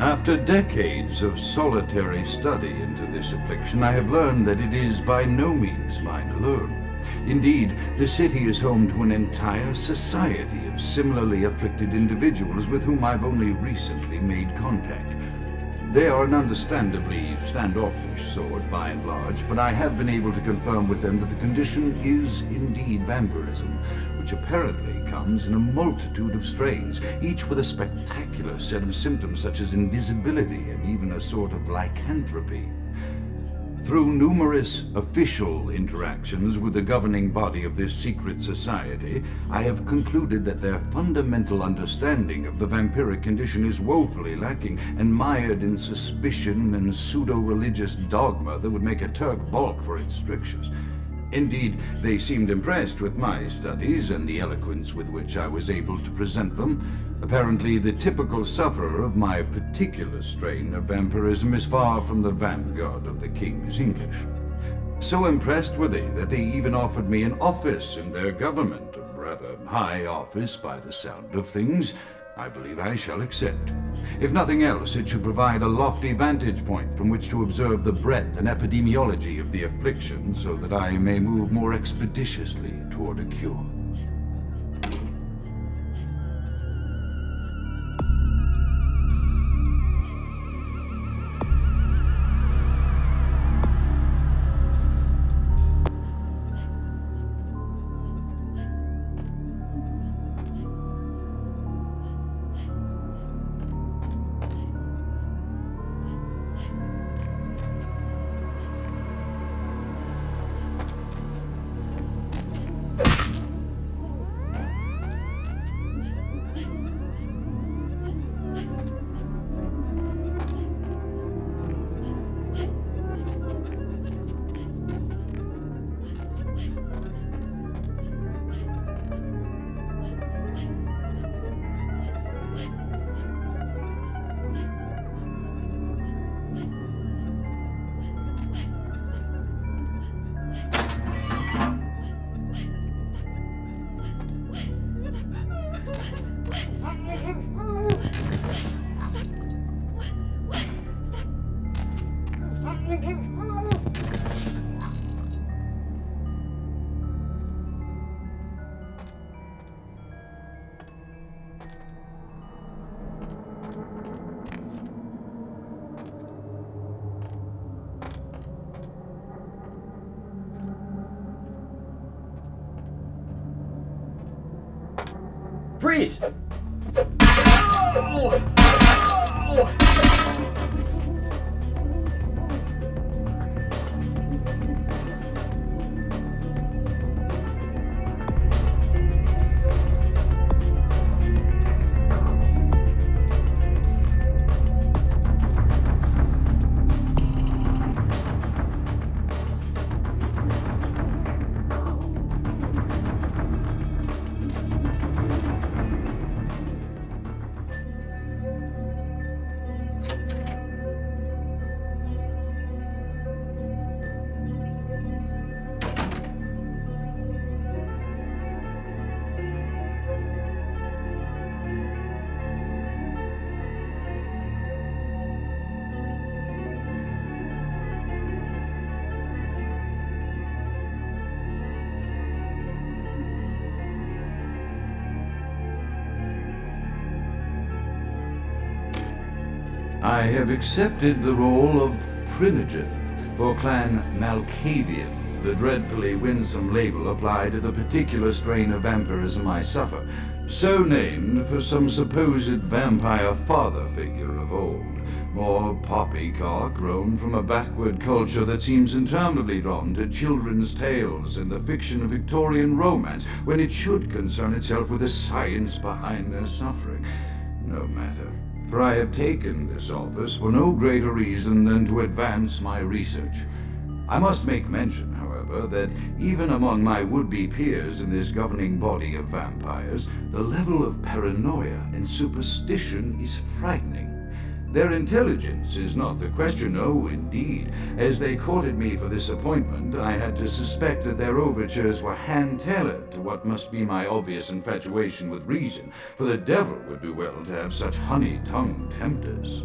After decades of solitary study into this affliction, I have learned that it is by no means mine alone. Indeed, the city is home to an entire society of similarly afflicted individuals with whom I've only recently made contact. They are an understandably standoffish sort by and large, but I have been able to confirm with them that the condition is indeed vampirism, which apparently comes in a multitude of strains, each with a spectacular set of symptoms such as invisibility and even a sort of lycanthropy. Through numerous official interactions with the governing body of this secret society, I have concluded that their fundamental understanding of the vampiric condition is woefully lacking and mired in suspicion and pseudo-religious dogma that would make a Turk balk for its strictures. Indeed, they seemed impressed with my studies and the eloquence with which I was able to present them. Apparently, the typical sufferer of my particular strain of vampirism is far from the vanguard of the King's English. So impressed were they that they even offered me an office in their government, a rather high office by the sound of things. I believe I shall accept. If nothing else, it should provide a lofty vantage point from which to observe the breadth and epidemiology of the affliction so that I may move more expeditiously toward a cure. Freeze! I have accepted the role of Primogen for Clan Malkavian, the dreadfully winsome label applied to the particular strain of vampirism I suffer. So named for some supposed vampire father figure of old. More poppycock grown from a backward culture that seems interminably drawn to children's tales and the fiction of Victorian romance, when it should concern itself with the science behind their suffering. No matter, for I have taken this office for no greater reason than to advance my research. I must make mention, however, that even among my would-be peers in this governing body of vampires, the level of paranoia and superstition is frightening. Their intelligence is not the question, no, indeed. As they courted me for this appointment, I had to suspect that their overtures were hand-tailored to what must be my obvious infatuation with reason, for the devil would do well to have such honey-tongued tempters.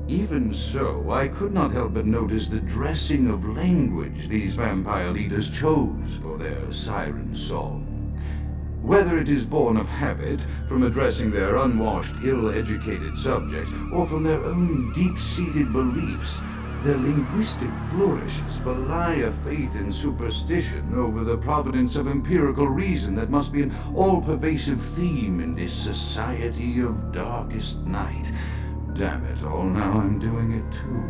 Even so, I could not help but notice the dressing of language these vampire leaders chose for their siren song. Whether it is born of habit, from addressing their unwashed, ill-educated subjects, or from their own deep-seated beliefs, their linguistic flourishes belie a faith in superstition over the providence of empirical reason that must be an all-pervasive theme in this society of darkest night. Damn it all, now I'm doing it too.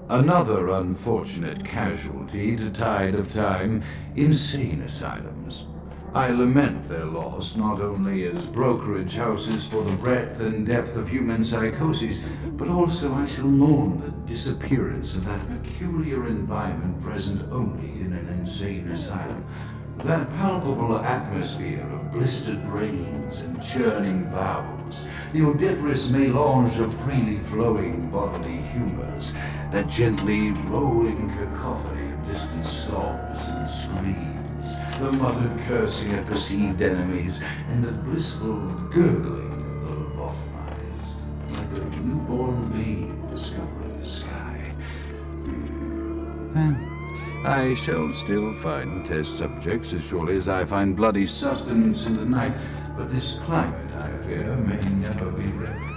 Another unfortunate casualty to tide of time, insane asylums. I lament their loss not only as brokerage houses for the breadth and depth of human psychoses, but also I shall mourn the disappearance of that peculiar environment present only in an insane asylum. That palpable atmosphere of blistered brains and churning bowels, the odoriferous melange of freely flowing bodily humors, that gently rolling cacophony of distant sobs and screams, the muttered cursing at perceived enemies, and the blissful gurgling of the lobotomized, like a newborn babe discovering the sky. I shall still find test subjects as surely as I find bloody sustenance in the night, but this climate, I fear, may never be replicated.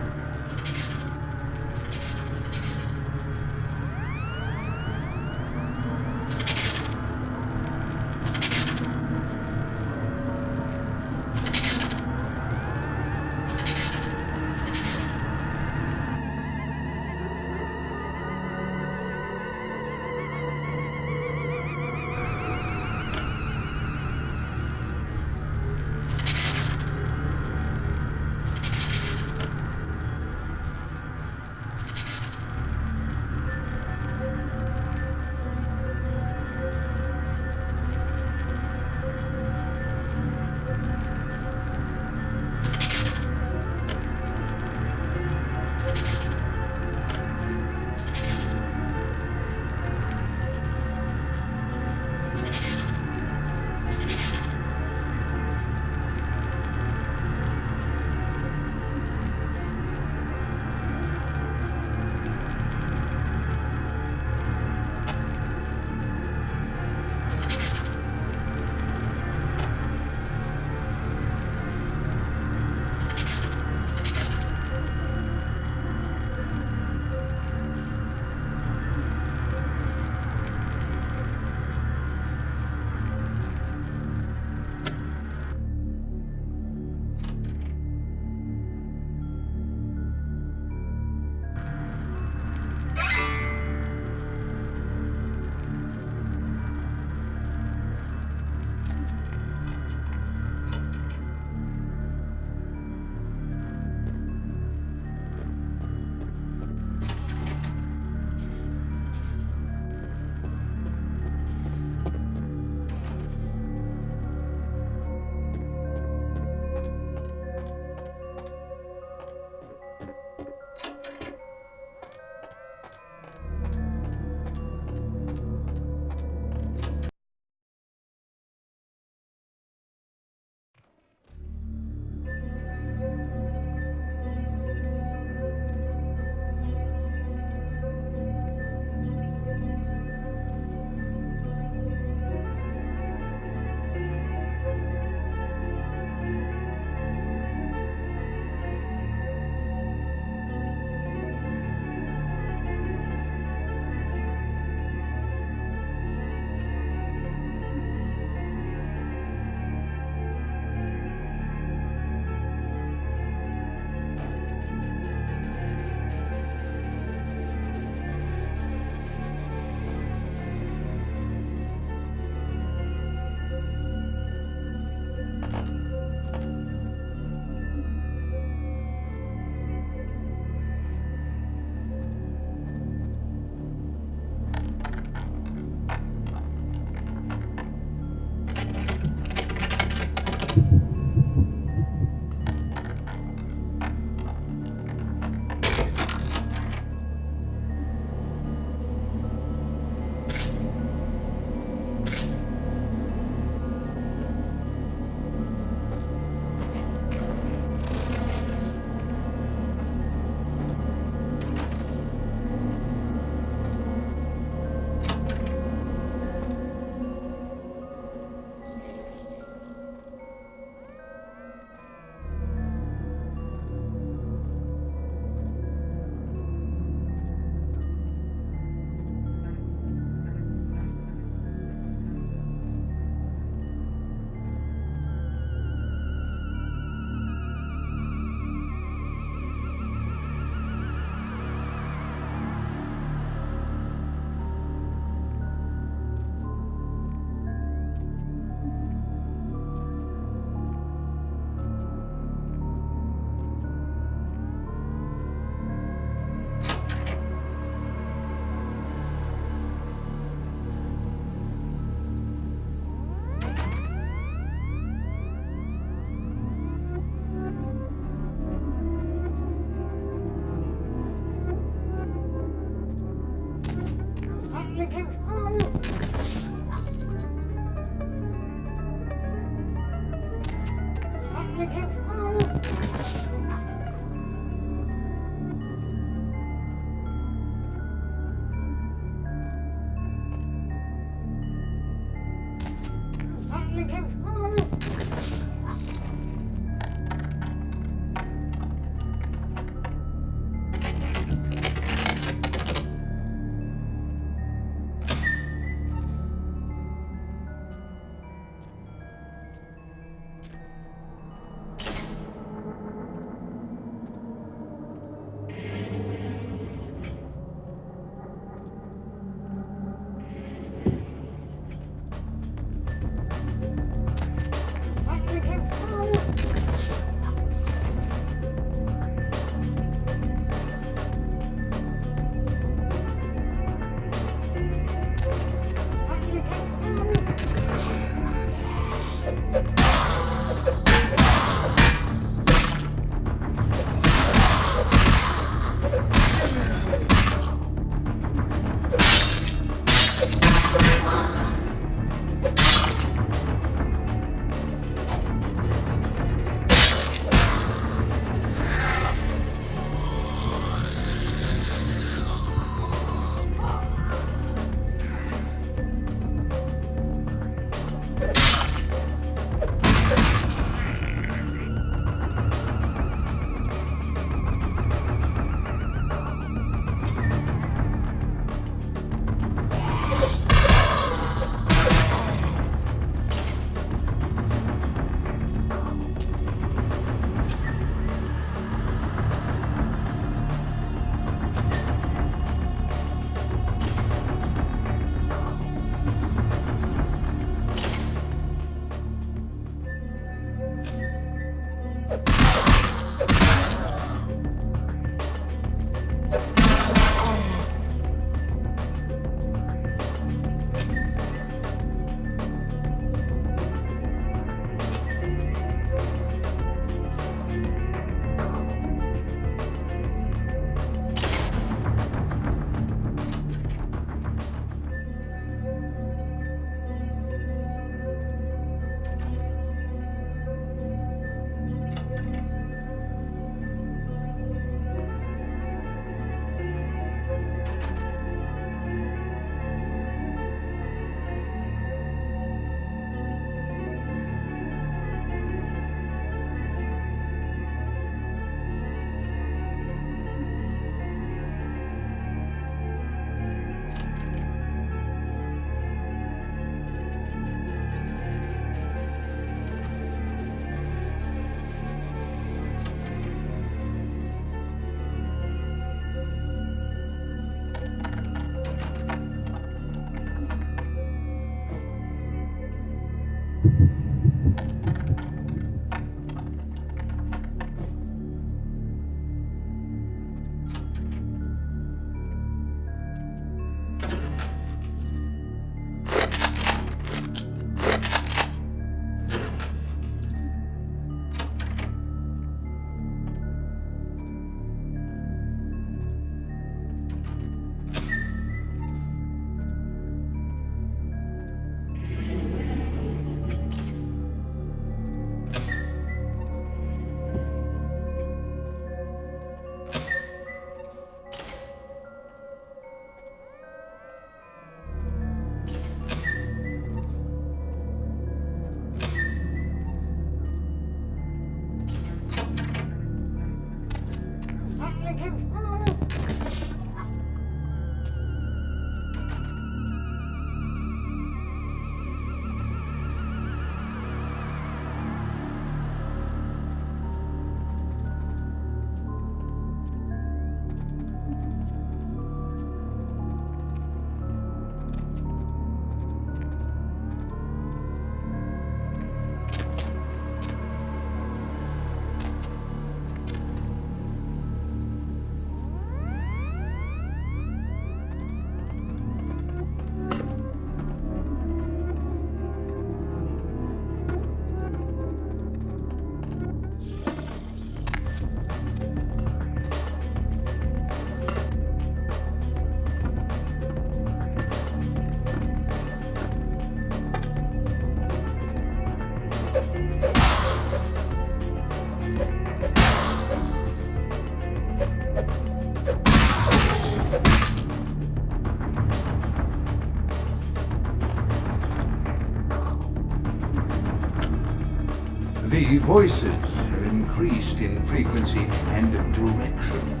voices have increased in frequency and direction.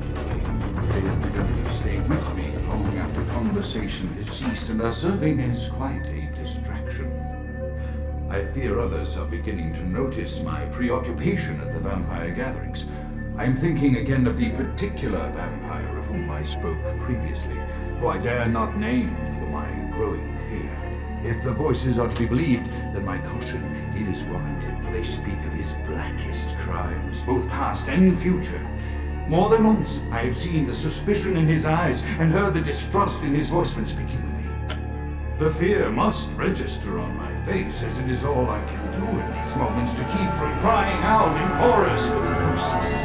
They have begun to stay with me long after conversation has ceased, and our serving is quite a distraction. I fear others are beginning to notice my preoccupation at the vampire gatherings. I am thinking again of the particular vampire of whom I spoke previously, who I dare not name for my growing fear. If the voices are to be believed, then my caution is warranted, for they speak of his blackest crimes, both past and future. More than once I have seen the suspicion in his eyes and heard the distrust in his voice when speaking with me. The fear must register on my face, as it is all I can do in these moments to keep from crying out in chorus with the voices.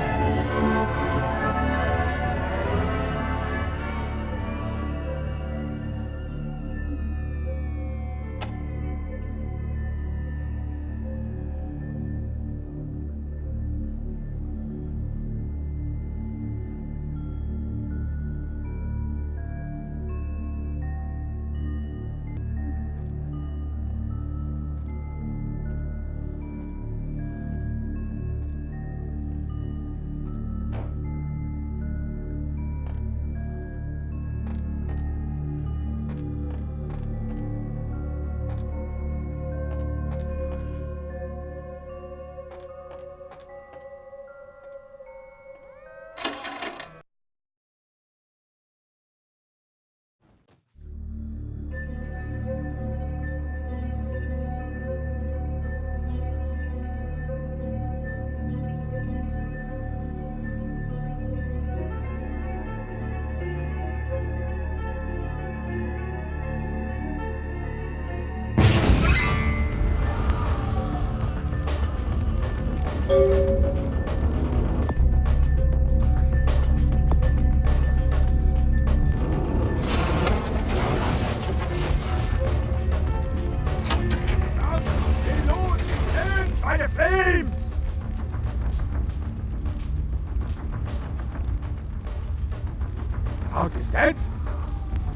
Out is dead?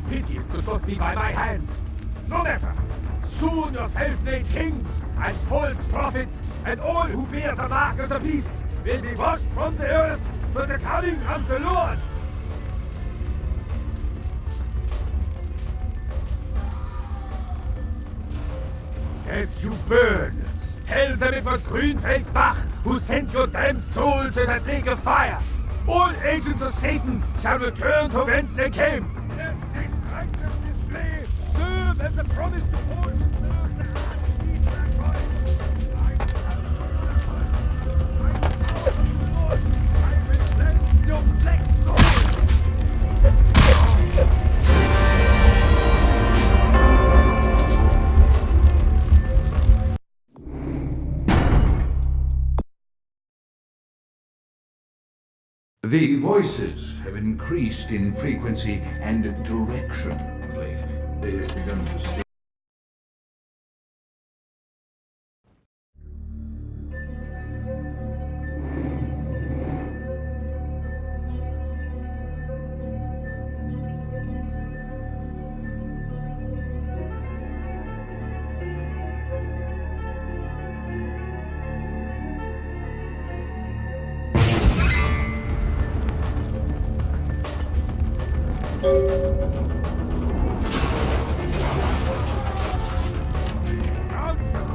Pity it could not be by my hand. No matter. Soon your self-made kings and false prophets and all who bear the mark of the beast will be washed from the earth for the coming of the Lord. As you burn, tell them it was Grünfeld Bach who sent your damned soul to that lake of fire. All agents of Satan shall return to whence they came. Let this righteous display serve as a promise to all who serve the Archdeacon Christ. I will cleanse your black soul. The voices have increased in frequency and direction of late. They have begun to stay.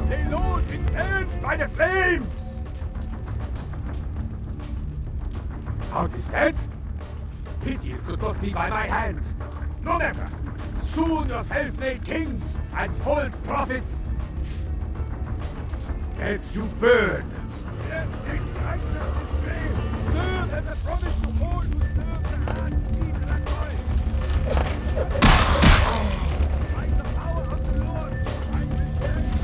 They load in hands by the flames! Out is dead? Pity it could not be by my hand. No matter. Soon your self-made kings and false prophets as you burn. Let this righteous display serve as a promise to all who serve the Archdeacon Christ. By the power of the Lord, I will cleanse.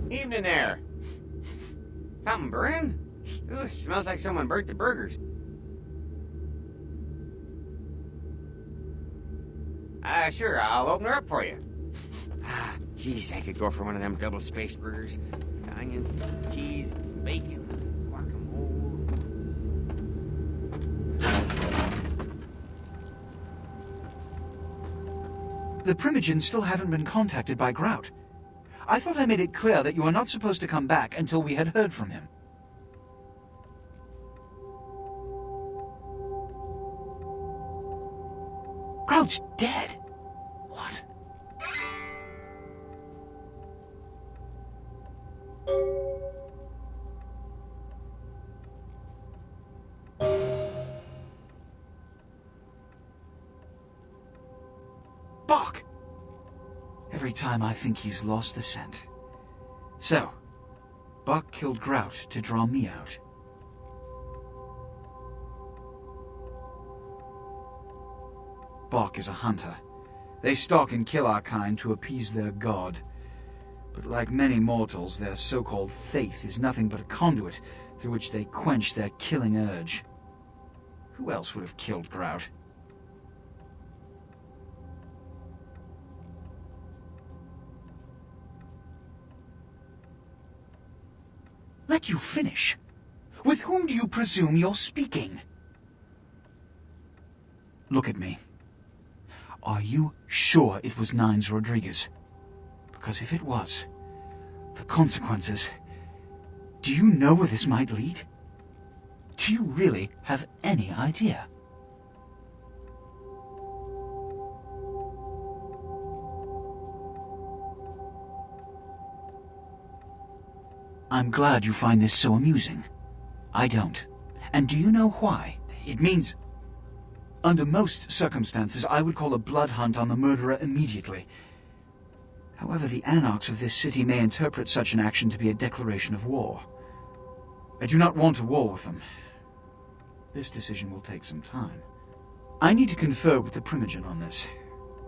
Evening there. Something burning? Ooh, smells like someone burnt the burgers. Sure, I'll open her up for you. Jeez, I could go for one of them double-spaced burgers. With onions, cheese, bacon, guacamole. The Primogens still haven't been contacted by Grout. I thought I made it clear that you are not supposed to come back until we had heard from him. Grout's dead? What? Buck! Every time I think he's lost the scent. So, Buck killed Grout to draw me out. Buck is a hunter. They stalk and kill our kind to appease their god. But like many mortals, their so-called faith is nothing but a conduit through which they quench their killing urge. Who else would have killed Grout? Let you finish. With whom do you presume you're speaking? Look at me. Are you sure it was Nines Rodriguez? Because if it was, the consequences... Do you know where this might lead? Do you really have any idea? I'm glad you find this so amusing. I don't. And do you know why? It means... Under most circumstances, I would call a blood hunt on the murderer immediately. However, the anarchs of this city may interpret such an action to be a declaration of war. I do not want a war with them. This decision will take some time. I need to confer with the Primogen on this.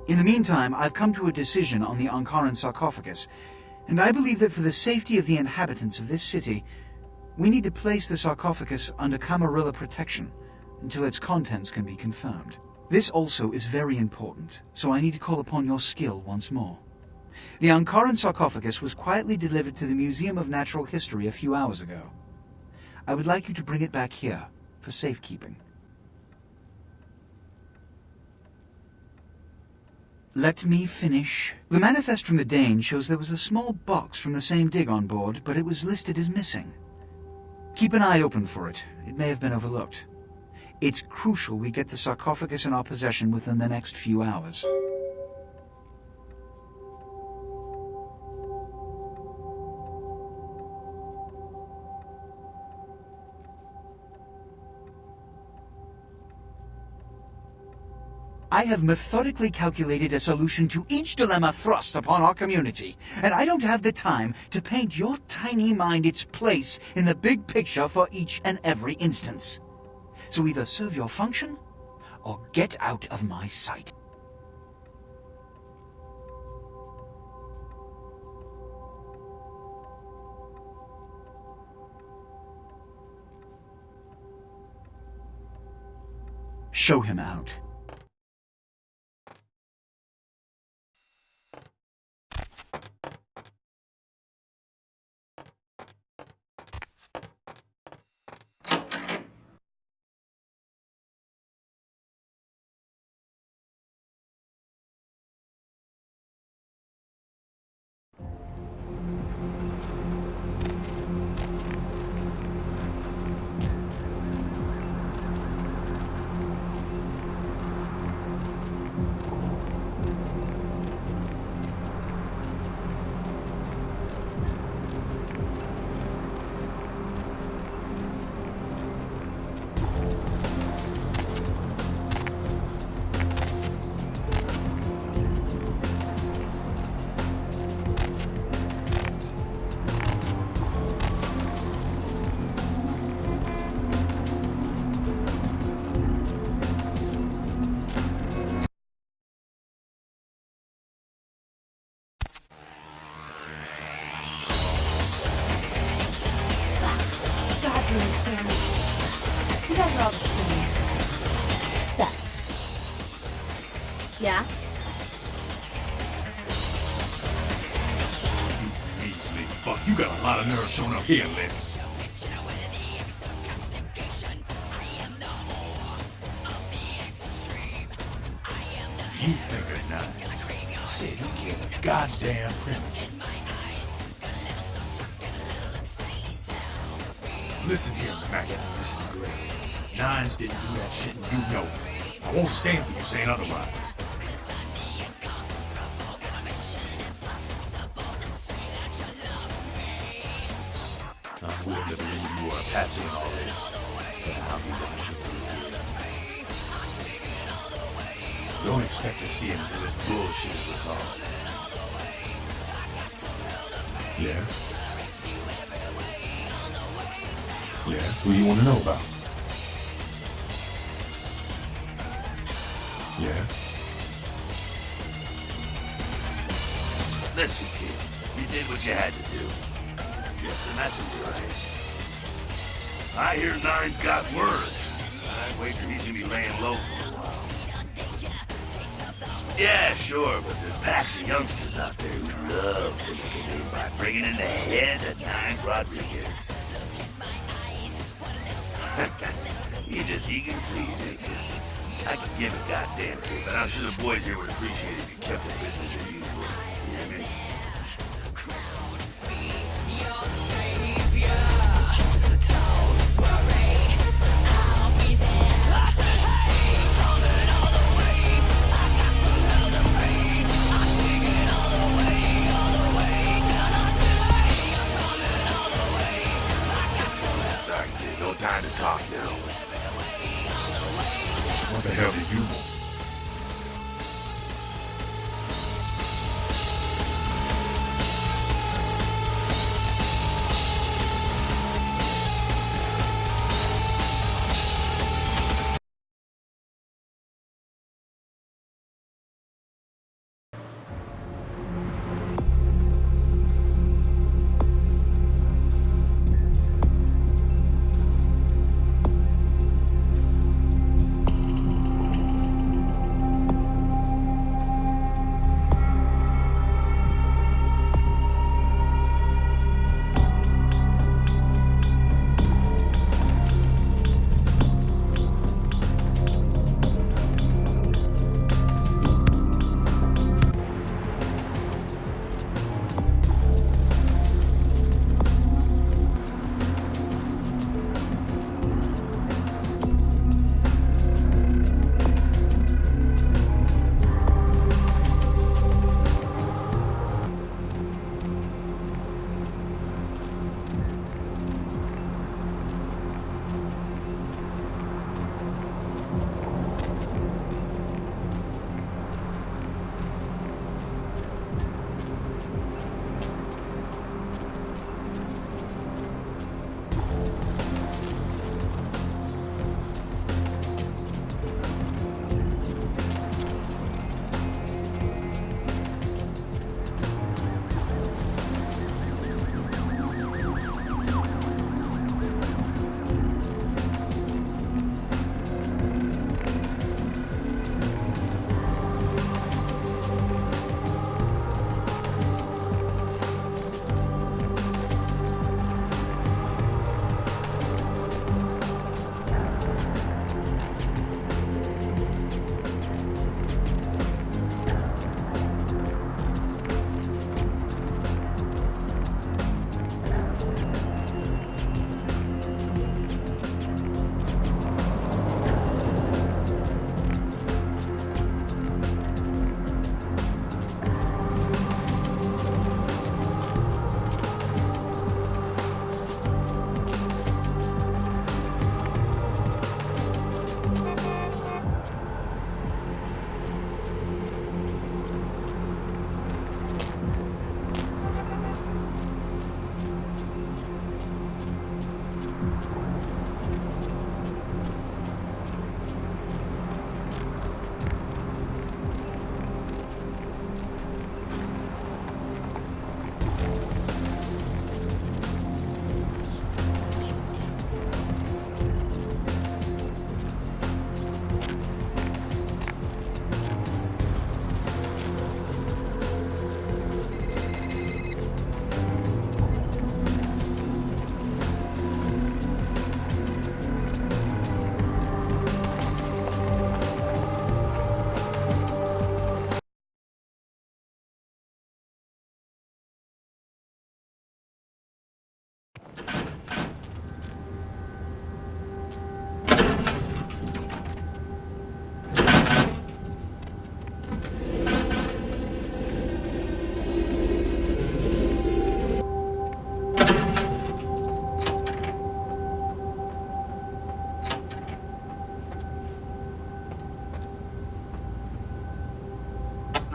In the meantime, I've come to a decision on the Ankaran sarcophagus, and I believe that for the safety of the inhabitants of this city, we need to place the sarcophagus under Camarilla protection until its contents can be confirmed. This also is very important, so I need to call upon your skill once more. The Ankaran sarcophagus was quietly delivered to the Museum of Natural History a few hours ago. I would like you to bring it back here for safekeeping. Let me finish. The manifest from the Dane shows there was a small box from the same dig on board, but it was listed as missing. Keep an eye open for it. It may have been overlooked. It's crucial we get the sarcophagus in our possession within the next few hours. I have methodically calculated a solution to each dilemma thrust upon our community, and I don't have the time to paint your tiny mind its place in the big picture for each and every instance. So either serve your function, or get out of my sight. Show him out. damn cameras. You guys are all the same. Seth. Yeah? You measly fuck. You got a lot of nerve showing up here, Liz. You think of Nines. Said he killed a goddamn primitive. Listen here, Mac. Listen, Gray. Nines didn't do that shit and you know it. I won't stand for you saying otherwise. I'm willing to believe you are a patsy in all this. But I'll be watching you. Don't expect to see him until this bullshit is resolved. Yeah? Yeah? Who you want to know about? Yeah? Listen, kid. You did what you had to do. Just the messenger, right? I hear Nine's got word. I'd wager he's gonna be laying low for a while. Yeah, sure, but there's packs of youngsters out there who love to make a name by bringing in the head of Nines Rodriguez. You just eager to please, ain't you? I could give a goddamn kid, but I'm sure the boys here would appreciate it if you kept it business as usual. You hear me? Sorry, kid. No time to talk now. What the hell do you want?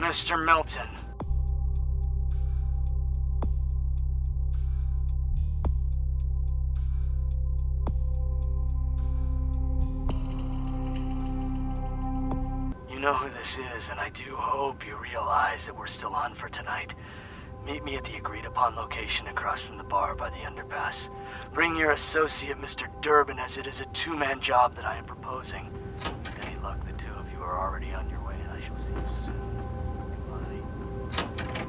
Mr. Milton. You know who this is, and I do hope you realize that we're still on for tonight. Meet me at the agreed-upon location across from the bar by the underpass. Bring your associate, Mr. Durbin, as it is a two-man job that I am proposing. With any luck, the two of you are already on your way, and I shall see you soon. Goodbye.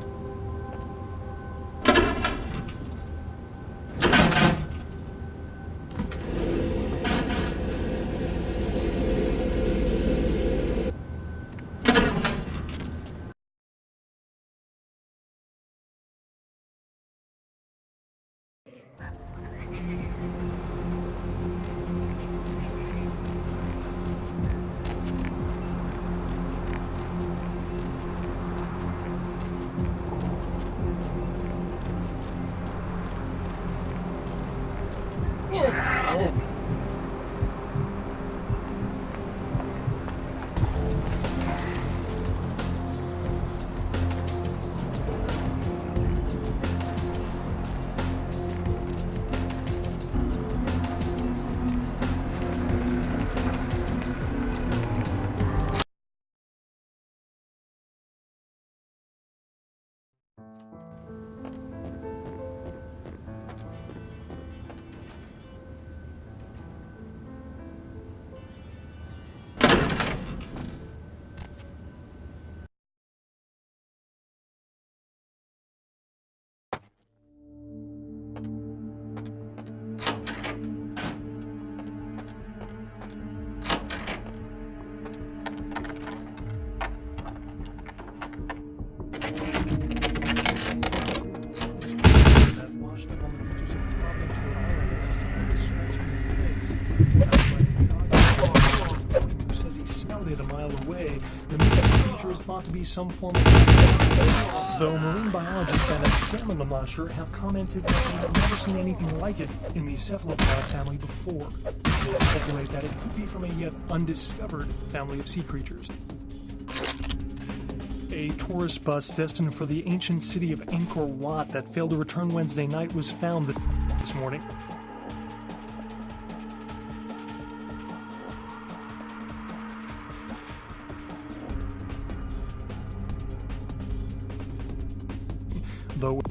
Thought to be some form of though marine biologists that have examined the monster have commented that they have never seen anything like it in the cephalopod family before. They speculate that it could be from a yet undiscovered family of sea creatures. A tourist bus destined for the ancient city of Angkor Wat that failed to return Wednesday night was found this morning. Though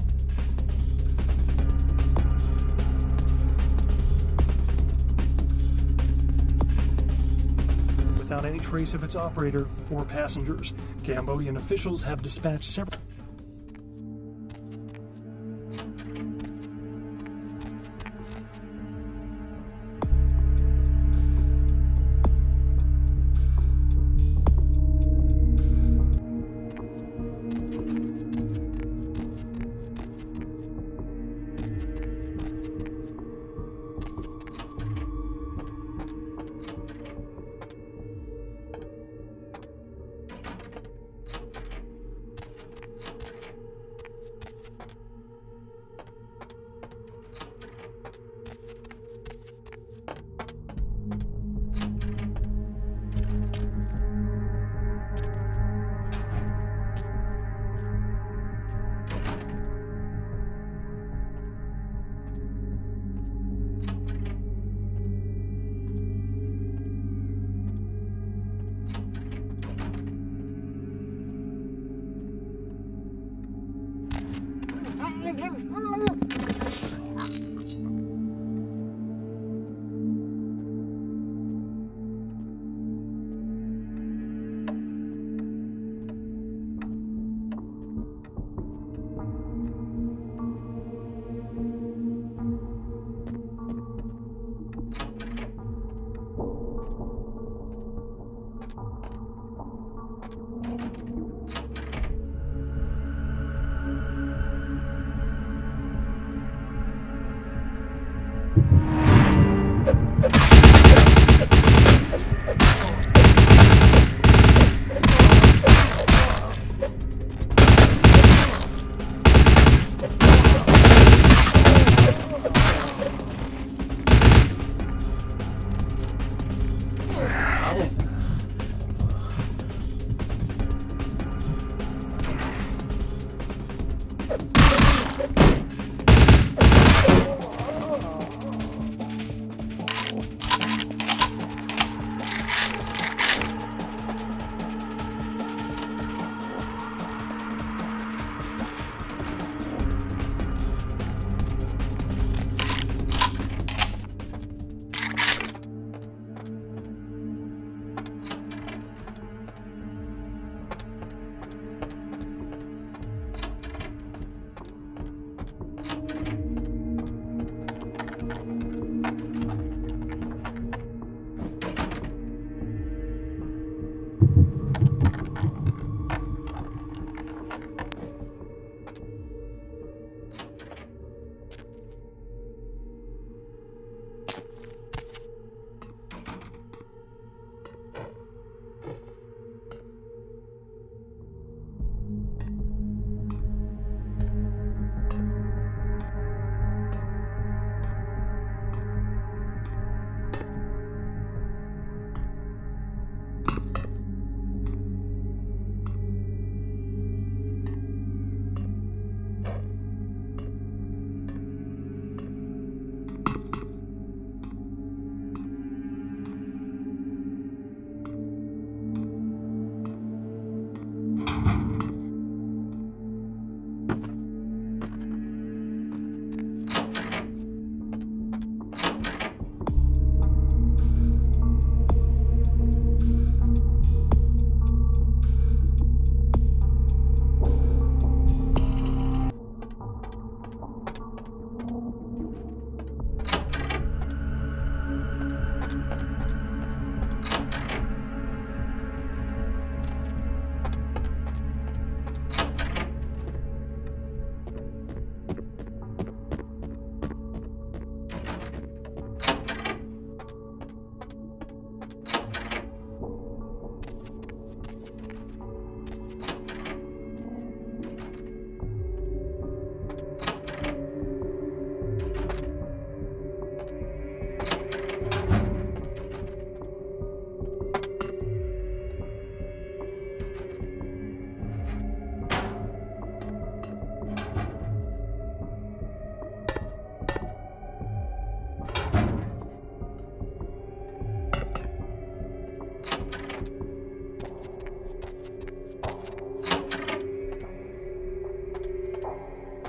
without any trace of its operator or passengers, Cambodian officials have dispatched several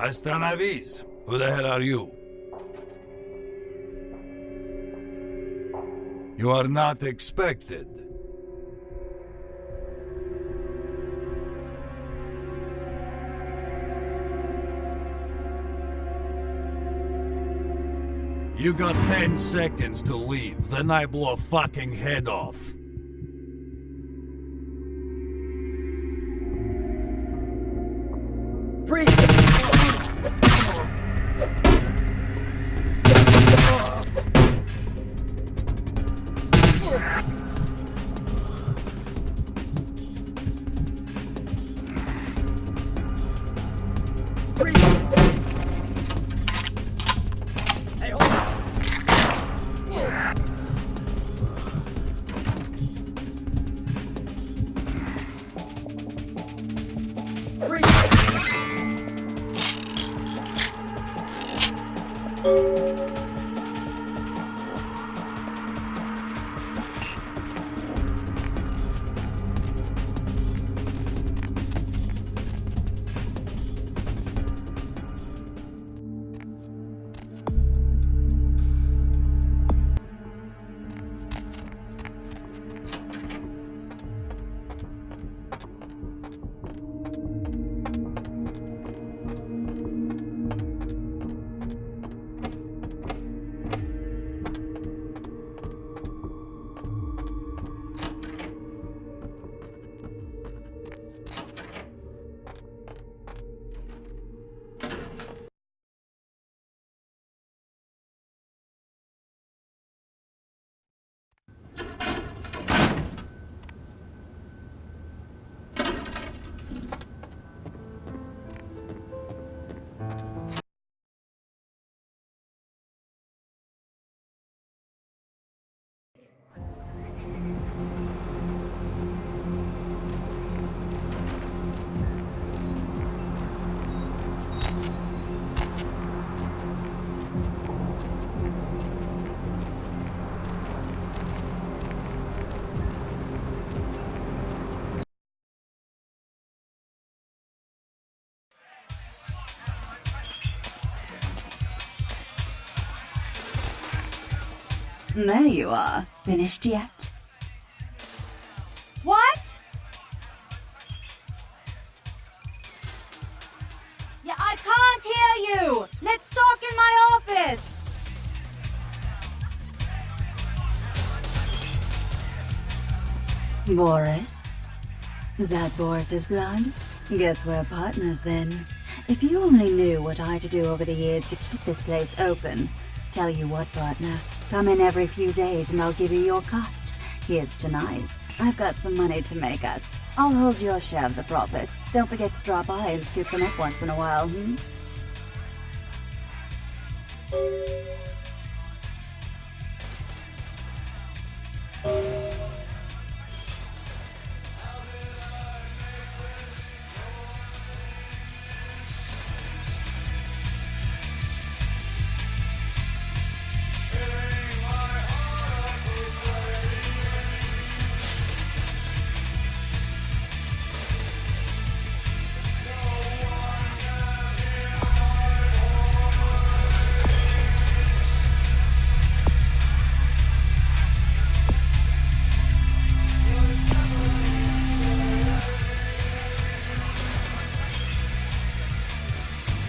Остановись! Who the hell are you? You are not expected. You got 10 seconds to leave, then I blow a fucking head off. There you are. Finished yet? What? Yeah, I can't hear you! Let's talk in my office! Boris? That Boris's blood? Guess we're partners then. If you only knew what I had to do over the years to keep this place open. Tell you what, partner. Come in every few days and I'll give you your cut. Here's tonight's. I've got some money to make us. I'll hold your share of the profits. Don't forget to drop by and scoop them up once in a while,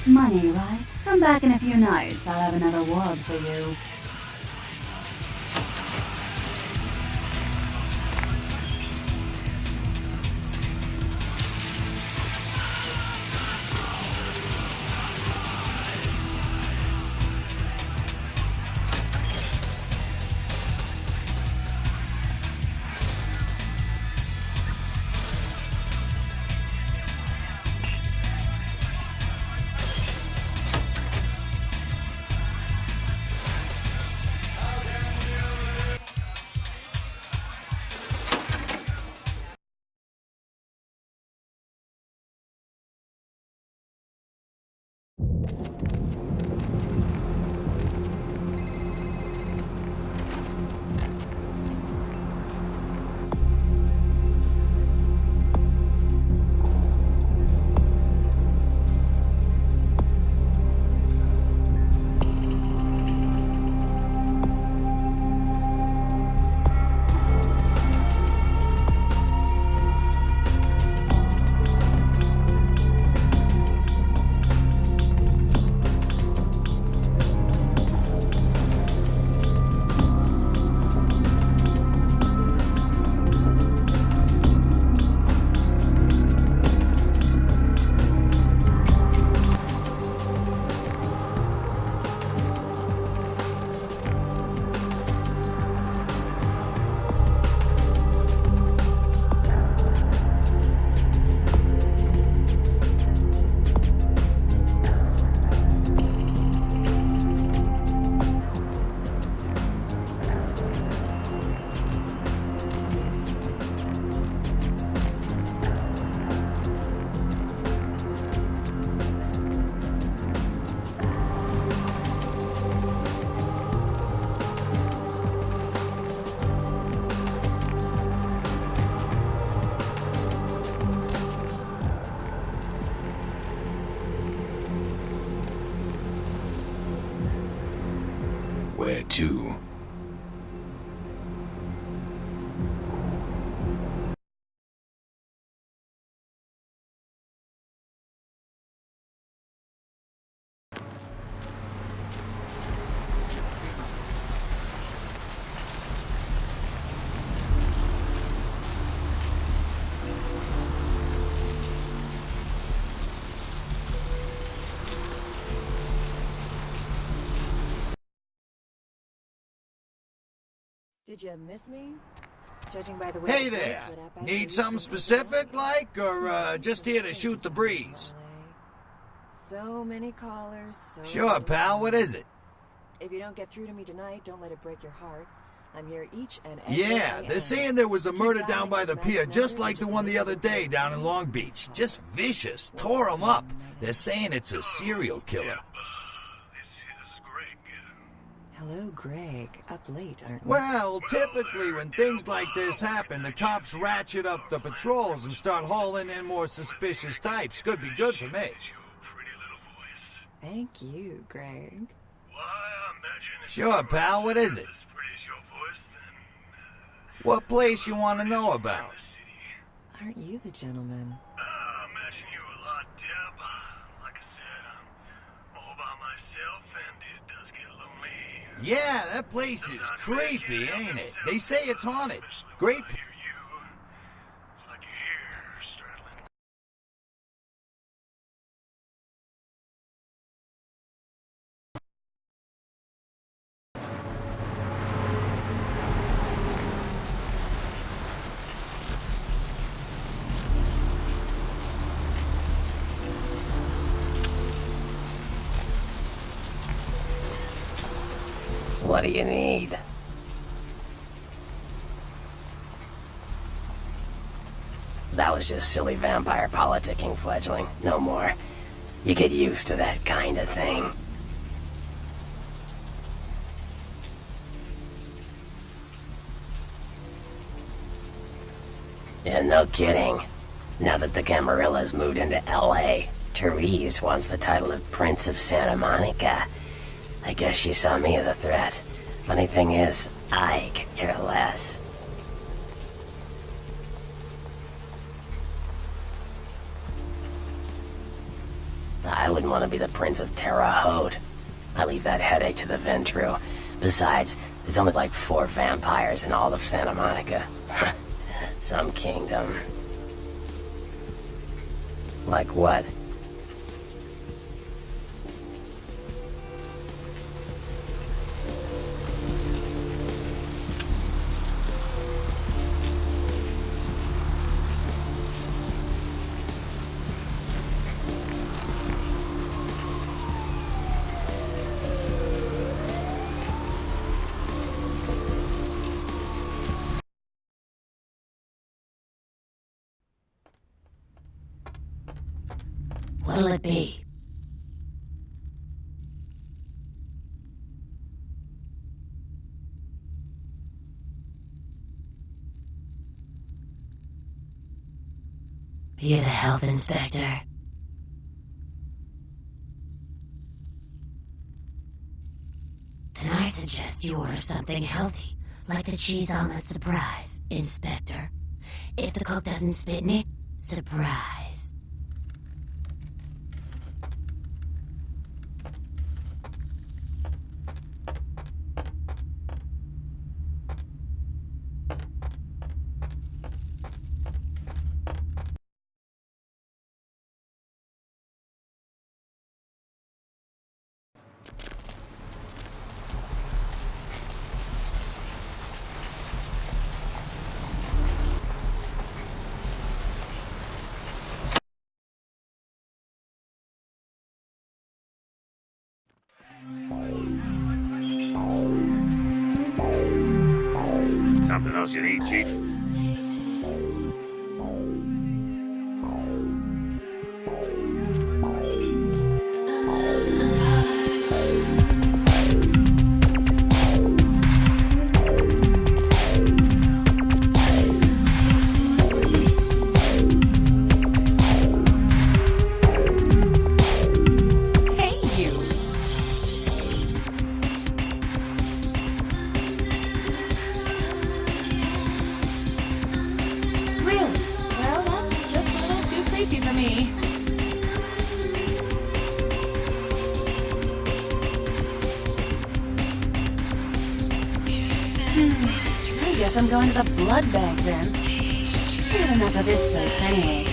Money, right? Come back in a few nights. I'll have another wad for you. everywhere, too. Did you miss me? Judging by the way Hey there! Need something specific, like, or just here to shoot the breeze? So many callers, Sure, pal, what is it? If you don't get through to me tonight, don't let it break your heart. I'm here each and every Yeah, they're saying there was a murder down by the pier, just like the one the other day down in Long Beach. Just vicious, tore 'em up. They're saying it's a serial killer. Hello, Greg. Up late, aren't we? Well, typically when things like this happen, the cops ratchet up the patrols and start hauling in more suspicious types. Could be good for me. Thank you, Greg. Sure, pal, what is it? What place you want to know about? Aren't you the gentleman? Yeah, that place is creepy, ain't it? They say it's haunted. Great. What do you need? That was just silly vampire politicking, fledgling. No more. You get used to that kind of thing. Yeah, no kidding. Now that the Camarillas moved into L.A., Therese wants the title of Prince of Santa Monica. I guess she saw me as a threat. Funny thing is, I could care less. I wouldn't want to be the Prince of Terre Haute. I leave that headache to the Ventru. Besides, there's only like 4 vampires in all of Santa Monica. Some kingdom. Like what? What'll it be? You're the health inspector. Then I suggest you order something healthy, like the cheese omelet surprise, Inspector. If the cook doesn't spit in it, surprise. Something else you need, Chief? Guess I'm going to the blood bank then. Had enough of this place anyway.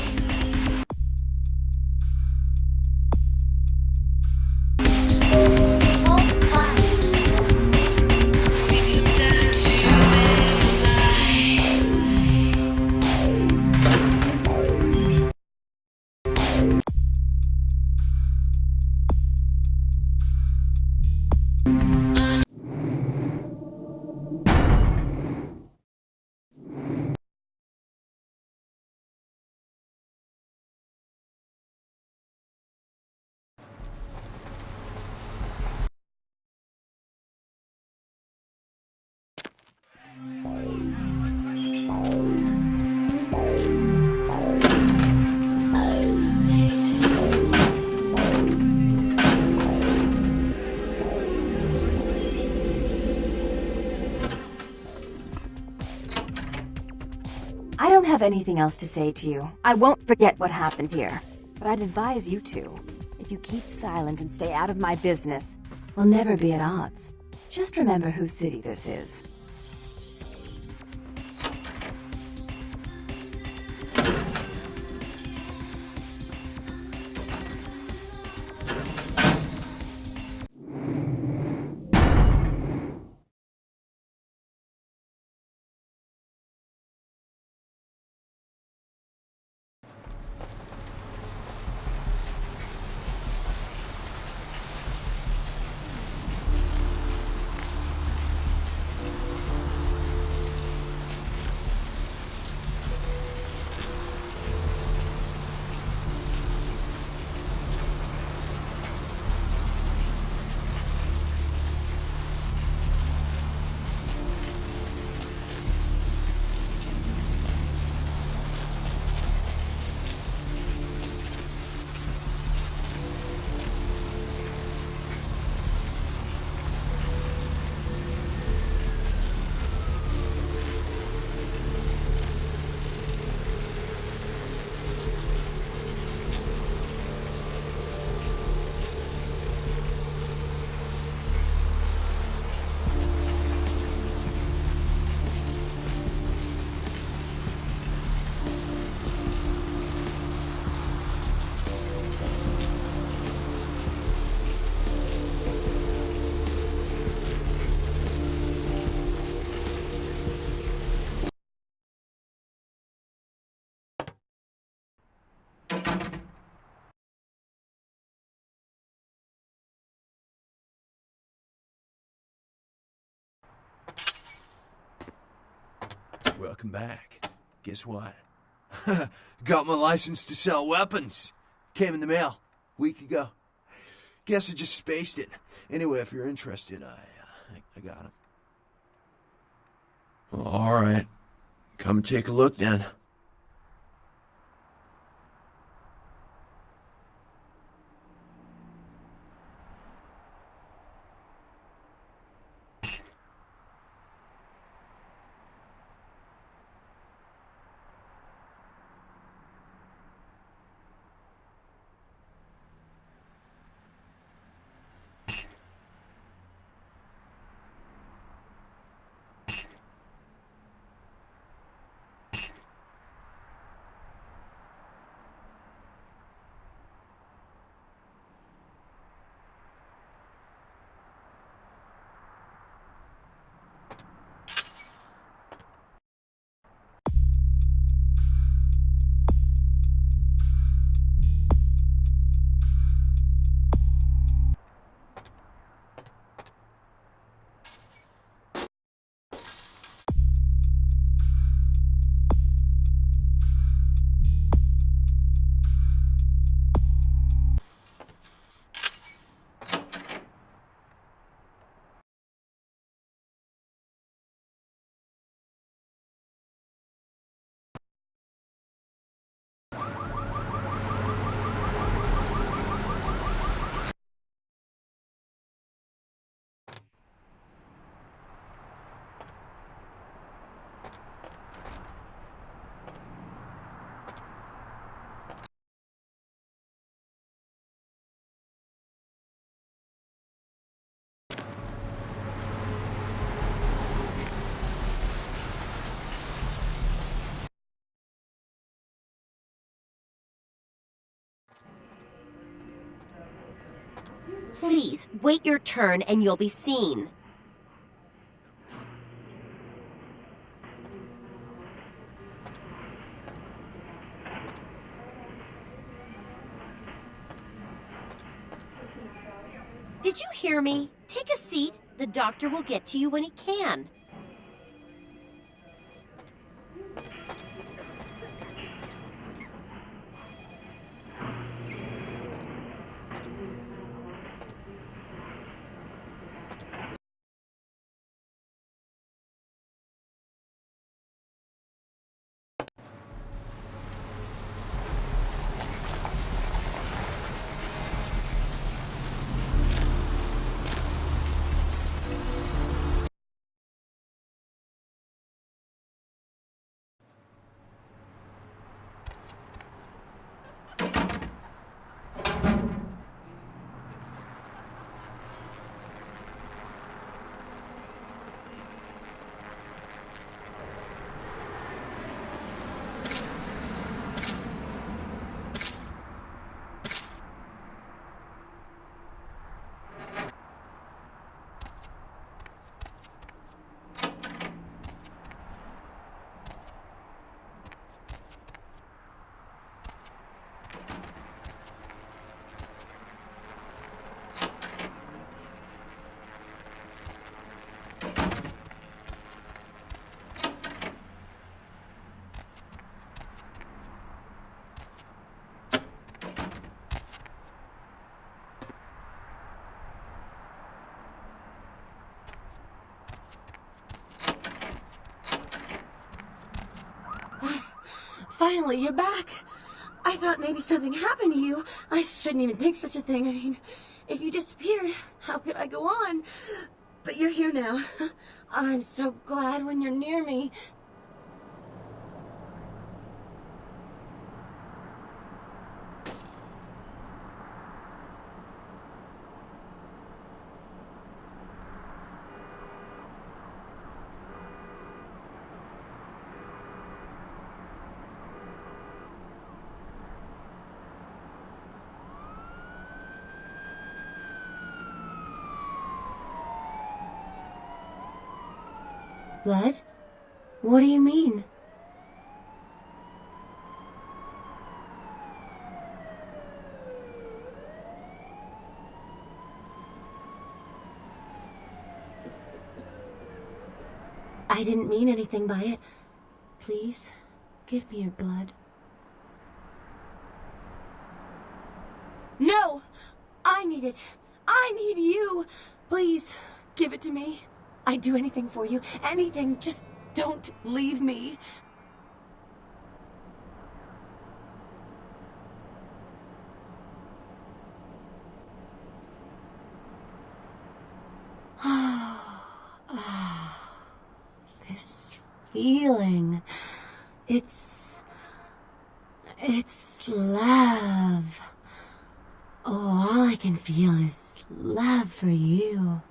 I don't have anything else to say to you. I won't forget what happened here. But I'd advise you to. If you keep silent and stay out of my business, we'll never be at odds. Just remember whose city this is. Welcome back. Guess what? Got my license to sell weapons. Came in the mail a week ago. Guess I just spaced it. Anyway, if you're interested, I got them. All right. Come take a look then. Please, wait your turn and you'll be seen. Did you hear me? Take a seat. The doctor will get to you when he can. Finally, you're back. I thought maybe something happened to you. I shouldn't even think such a thing. I mean, if you disappeared, how could I go on? But you're here now. I'm so glad when you're near me. Blood? What do you mean? I didn't mean anything by it. Please, give me your blood. No! I need it. I need you. Please, give it to me. I'd do anything for you. Anything. Just don't leave me. This feeling. It's love. Oh, all I can feel is love for you.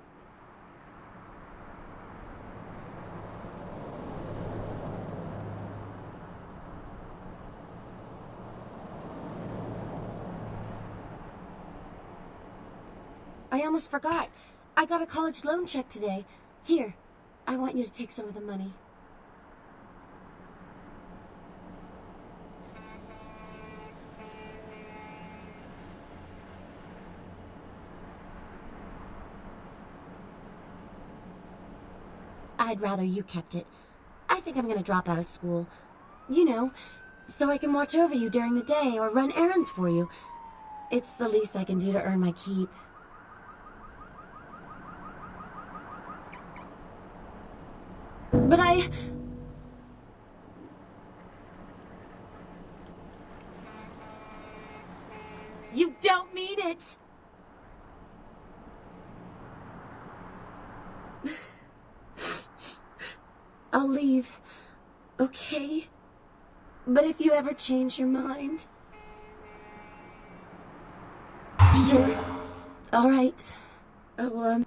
I almost forgot. I got a college loan check today. Here, I want you to take some of the money. I'd rather you kept it. I think I'm gonna drop out of school. You know, so I can watch over you during the day or run errands for you. It's the least I can do to earn my keep. But You don't mean it! I'll leave, okay? But if you ever change your mind... Sure. All right. Oh,